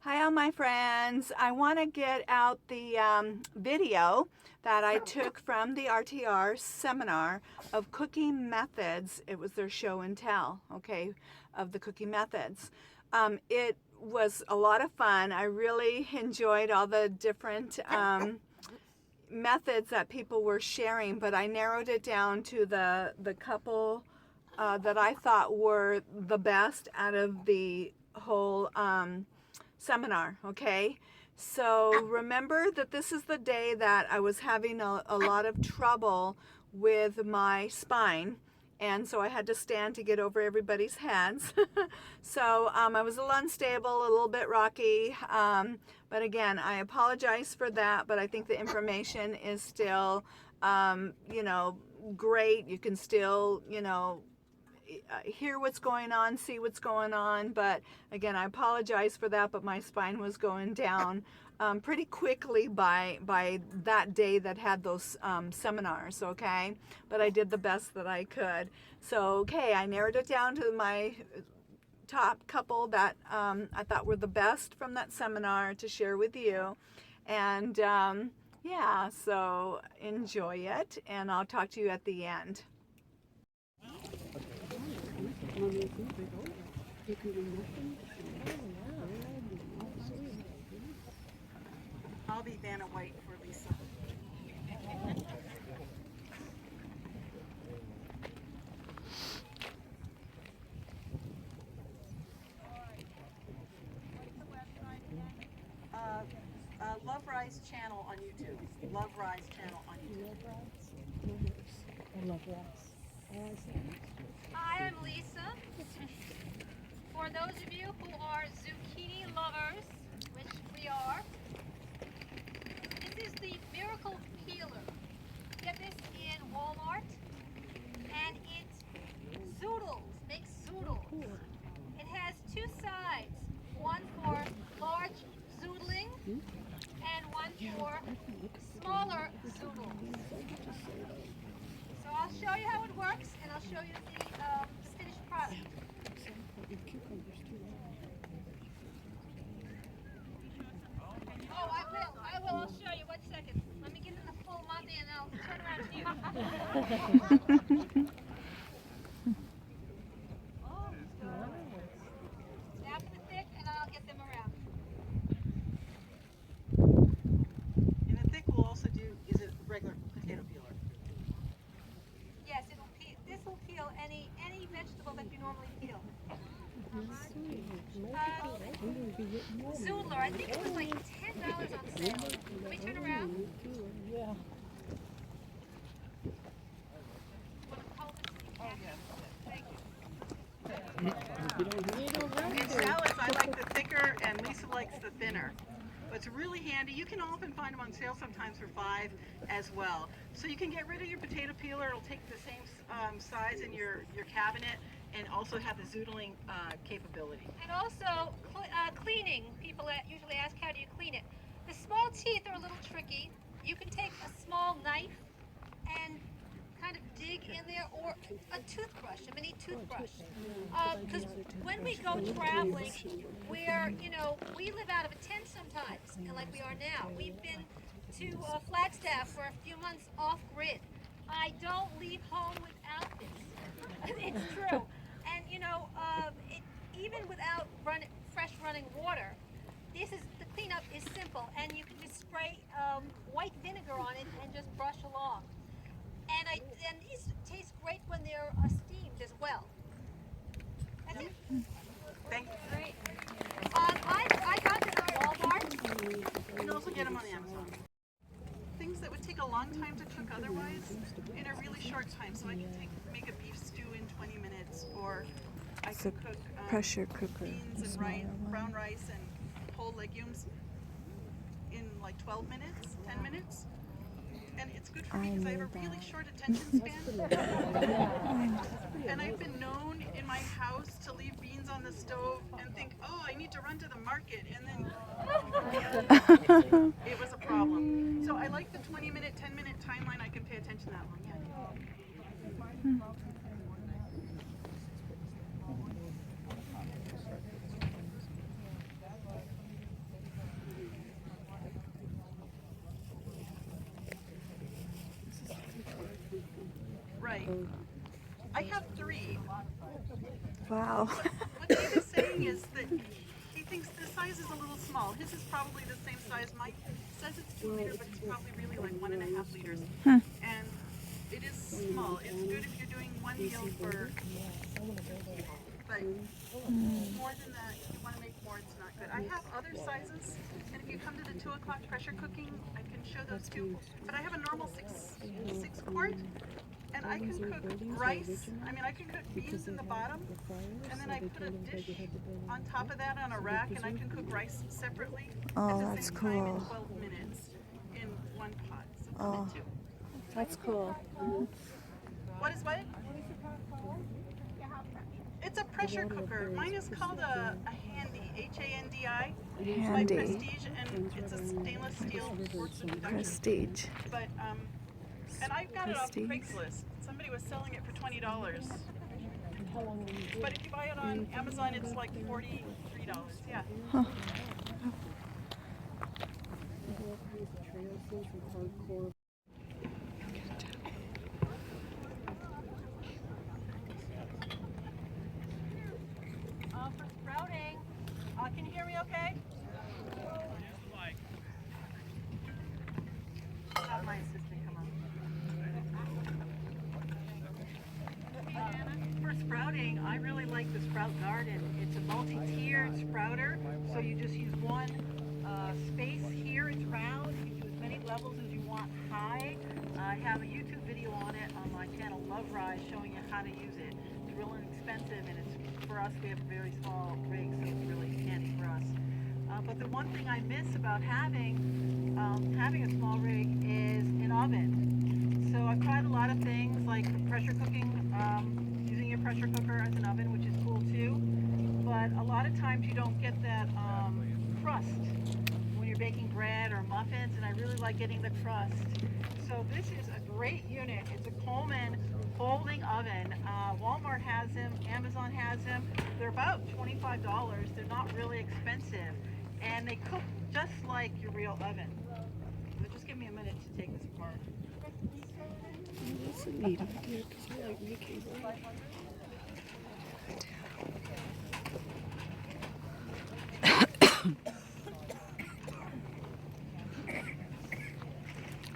Hi all my friends. I want to get out the video that I took from the RTR seminar of cooking methods. It was their show and tell, okay, of the cooking methods. It was a lot of fun. I really enjoyed all the different methods that people were sharing, but I narrowed it down to the couple that I thought were the best out of the whole seminar, okay? So remember that this is the day that I was having a lot of trouble with my spine, and so I had to stand to get over everybody's heads. So I was a little unstable, a little bit rocky, but again, I apologize for that, but I think the information is still, great. You can still, hear what's going on, see what's going on, but again, I apologize for that, but my spine was going down pretty quickly by that day that had those seminars, okay? But I did the best that I could. So, okay, I narrowed it down to my top couple that I thought were the best from that seminar to share with you. And yeah, so enjoy it, and I'll talk to you at the end. I'll be Vanna White for Lisa. Love Rise channel on YouTube. Love Rise channel on YouTube. Love Rise. Hi, I'm Lisa. For those of you who are zucchini lovers, which we are, this is the Miracle Peeler. Get this in Walmart, and it makes zoodles. It has two sides, one for large zoodling and one for smaller zoodles. So I'll show you how it works, and I'll show you the finished product. Oh, I will. I'll show you. 1 second. Let me get in the full Monday, and I'll turn around to you. Snap in the thick, and I'll get them around. And the thick we'll also do is a regular potato peeler. Yes, it'll peel. This will peel any vegetable that you normally peel. Zoodler, I think it was like $10 on sale. Let me turn around. Yeah. In salads, I like the thicker, and Lisa likes the thinner. But it's really handy. You can often find them on sale sometimes for $5 as well. So you can get rid of your potato peeler. It'll take the same size in your cabinet, and also have the zoodling capability. And also cleaning. People usually ask, how do you clean it? The small teeth are a little tricky. You can take a small knife and kind of dig in there, or a toothbrush, a mini toothbrush. Because when we go traveling, where, we live out of a tent sometimes, and like we are now. We've been to Flagstaff for a few months off grid. I don't leave home without this. It's true. And even without fresh running water, the cleanup is simple, and you can just spray white vinegar on it and just brush along. And these taste great when they're steamed as well. That's it. Thank you. Great. I got this at Walmart. You can also get them on Amazon. Things that would take a long time to cook otherwise in a really short time. So I can make a beef stew in 20 minutes, or I can cook Pressure cooker. beans and brown rice and whole legumes in like 12 minutes, 10 minutes. And it's good for me because I have a really short attention span. And I've been known in my house to leave beans on the stove and think, oh, I need to run to the market, and then it was a problem. So I like the 20-minute, 10-minute timeline. I can pay attention that long. Yeah. I have 3. Wow. What David's saying is that he thinks the size is a little small. His is probably the same size. Mine says it's 2 liter, but it's probably really like 1.5 liters. Hmm. And it is small. It's good if you're doing one meal for 2 people. But more than that, if you want to make more, it's not good. I have other sizes, and if you come to the 2 o'clock pressure cooking, I can show those too. But I have a normal 6 quart, and I can cook rice. I mean, I can cook beans in the bottom, and then I put a dish on top of that on a rack, and I can cook rice separately Oh, at the that's same time in cool. 12 minutes in one pot. So Oh. put it two. That's cool. What is what? It's a pressure cooker. Mine is called a Handy, H-A-N-D-I. It's by Handy. Prestige, and it's a stainless steel force of induction. Prestige. But and I got it off Prestige. Craigslist. Somebody was selling it for $20. But if you buy it on Amazon, it's like $43. Yeah. Huh. For sprouting, can you hear me okay? Have my assistant come on. For sprouting, I really like the Sprout Garden. It's a multi-tiered sprouter, so you just use one space here. It's round. You can do as many levels as you want high. I have a YouTube video on it on my channel, Love Rise, showing you how to use it. It's real inexpensive, and it's for us. We have a very small rig, so it's really handy for us. But the one thing I miss about having a small rig is an oven. So I've tried a lot of things like pressure cooking, using your pressure cooker as an oven, which is cool too. But a lot of times you don't get that crust when you're baking bread or muffins, and I really like getting the crust. So this is a great unit. It's a Coleman folding oven. Walmart has them, Amazon has them. They're about $25. They're not really expensive, and they cook just like your real oven. So just give me a minute to take this apart. That's a neat idea because I like making bread.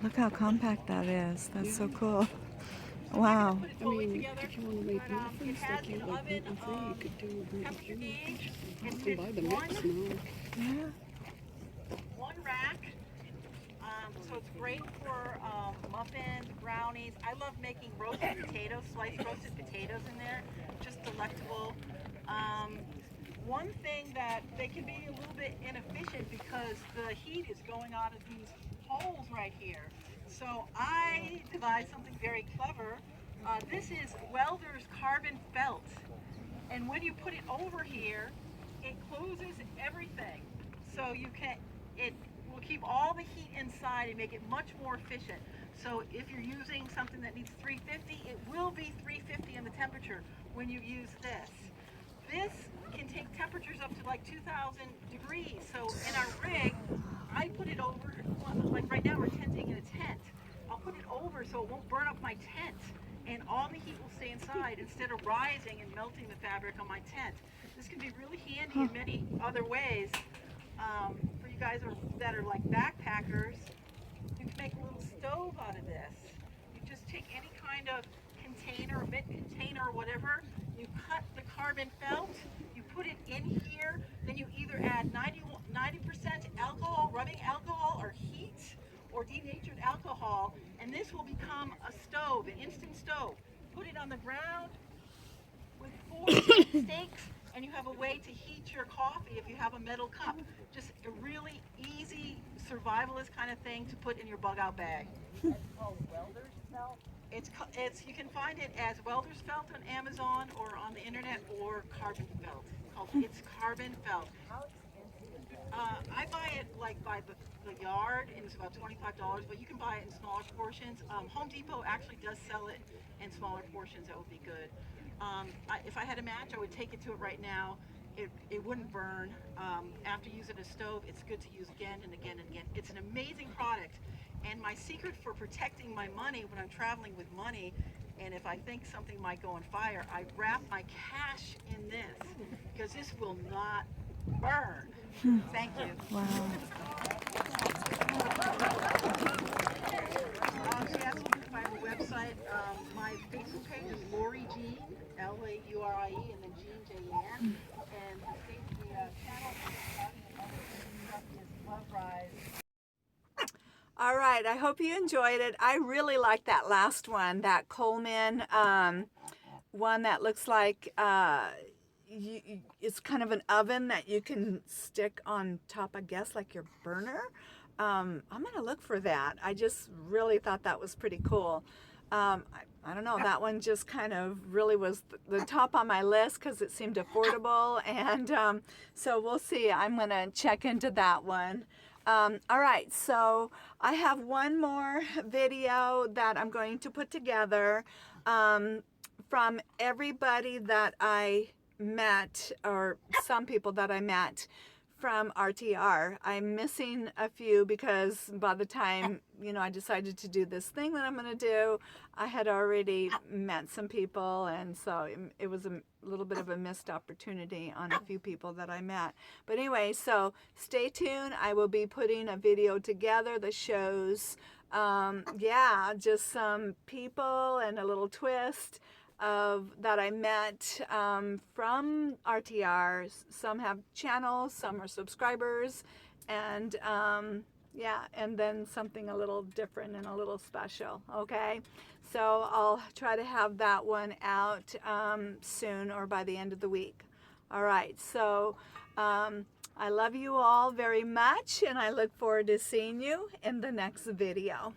Look how compact that is. That's so cool. Wow. Put it I fully mean, together, if you want to make but, muffins, it has like you an like oven, gluten free, you could do temperature gauge. You It can buy fits the mix now. Yeah. one rack. So it's great for muffins, brownies. I love making roasted potatoes, sliced roasted potatoes in there. Just delectable. One thing that they can be a little bit inefficient because the heat is going out of these holes right here. So I devised something very clever. This is welder's carbon felt. And when you put it over here, it closes everything. So it will keep all the heat inside and make it much more efficient. So if you're using something that needs 350, it will be 350 in the temperature when you use this. This can take temperatures up to like 2,000 degrees. So in our rig, I put it over, like right now we're tenting in a tent. I'll put it over so it won't burn up my tent, and all the heat will stay inside instead of rising and melting the fabric on my tent. This can be really handy in many other ways. For you guys that are like backpackers, you can make a little stove out of this. You just take any kind of container, mint container or whatever, you cut the carbon felt, you put it in here, then you either add 90% alcohol, rubbing alcohol, or heat, or denatured alcohol, and this will become a stove, an instant stove. Put it on the ground with 4 stakes, and you have a way to heat your coffee if you have a metal cup. Just a really easy survivalist kind of thing to put in your bug out bag. It's called welder's felt. It's you can find it as welder's felt on Amazon or on the internet, or carbon felt. It's carbon felt. I buy it like by the yard, and it's about $25, but you can buy it in smaller portions. Home Depot actually does sell it in smaller portions. That would be good. If I had a match, I would take it to it right now. It wouldn't burn. After using a stove, it's good to use again and again and again. It's an amazing product. And my secret for protecting my money when I'm traveling with money And if I think something might go on fire, I wrap my cash in this because this will not burn. Thank you. Wow. She asked me if I have a website. My Facebook page is Lori Jean, Laurie, and then Jean, J-E-N. And the channel is Love Rise. All right, I hope you enjoyed it. I really like that last one, that Coleman one that looks like it's kind of an oven that you can stick on top, I guess, like your burner. I'm gonna look for that. I just really thought that was pretty cool. I don't know, that one just kind of really was the top on my list because it seemed affordable, and so we'll see. I'm gonna check into that one. All right, so I have one more video that I'm going to put together from everybody that I met, or some people that I met from RTR. I'm missing a few because by the time, you know, I decided to do this thing that I'm going to do, I had already met some people, and so it was a little bit of a missed opportunity on a few people that I met. But anyway, so stay tuned. I will be putting a video together that shows, yeah, just some people and a little twist of that I met from RTR. Some have channels, some are subscribers, and yeah, and then something a little different and a little special. Okay, so I'll try to have that one out soon or by the end of the week. All right, so I love you all very much, and I look forward to seeing you in the next video.